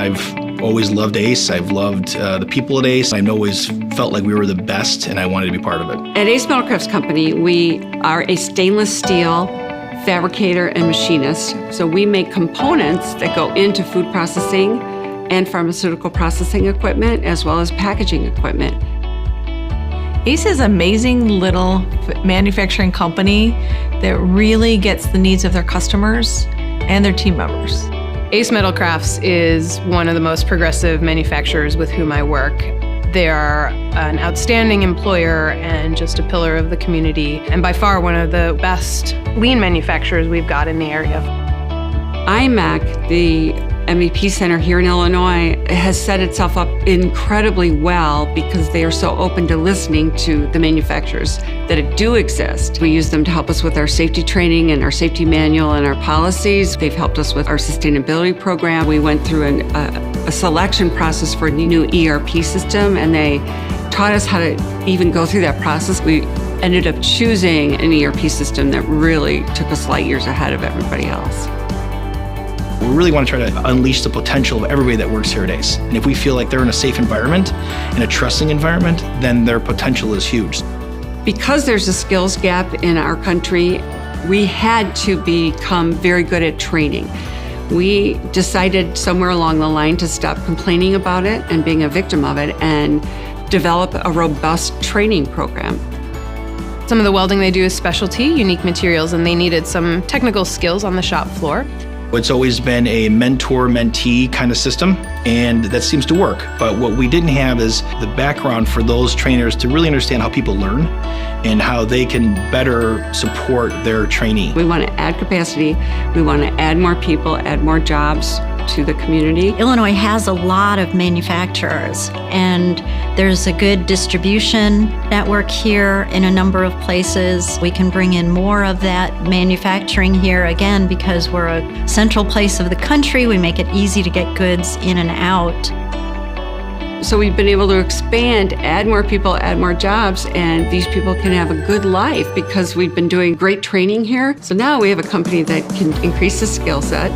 I've always loved ACE. I've loved the people at ACE. I've always felt like we were the best, and I wanted to be part of it. At Ace Metal Crafts Company, we are a stainless steel fabricator and machinist. So we make components that go into food processing and pharmaceutical processing equipment, as well as packaging equipment. ACE is an amazing little manufacturing company that really gets the needs of their customers and their team members. Ace Metal Crafts is one of the most progressive manufacturers with whom I work. They are an outstanding employer and just a pillar of the community, and by far one of the best lean manufacturers we've got in the area. IMEC, the MVP Center here in Illinois, has set itself up incredibly well because they are so open to listening to the manufacturers that do exist. We use them to help us with our safety training and our safety manual and our policies. They've helped us with our sustainability program. We went through a selection process for a new ERP system, and they taught us how to even go through that process. We ended up choosing an ERP system that really took us light years ahead of everybody else. We really want to try to unleash the potential of everybody that works here at ACE. And if we feel like they're in a safe environment, in a trusting environment, then their potential is huge. Because there's a skills gap in our country, we had to become very good at training. We decided somewhere along the line to stop complaining about it and being a victim of it and develop a robust training program. Some of the welding they do is specialty, unique materials, and they needed some technical skills on the shop floor. It's always been a mentor-mentee kind of system, and that seems to work. But what we didn't have is the background for those trainers to really understand how people learn and how they can better support their trainee. We want to add capacity, we want to add more people, add more jobs to the community. Illinois has a lot of manufacturers, and there's a good distribution network here in a number of places. We can bring in more of that manufacturing here, again, because we're a central place of the country. We make it easy to get goods in and out. So we've been able to expand, add more people, add more jobs, and these people can have a good life because we've been doing great training here. So now we have a company that can increase the skill set,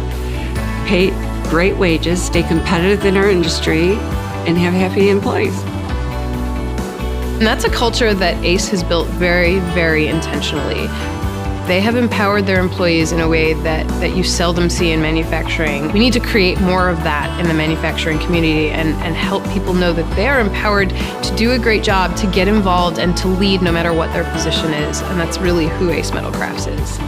pay great wages, stay competitive in our industry, and have happy employees. And that's a culture that ACE has built very, very intentionally. They have empowered their employees in a way that you seldom see in manufacturing. We need to create more of that in the manufacturing community and help people know that they are empowered to do a great job, to get involved, and to lead no matter what their position is. And that's really who Ace Metal Crafts is.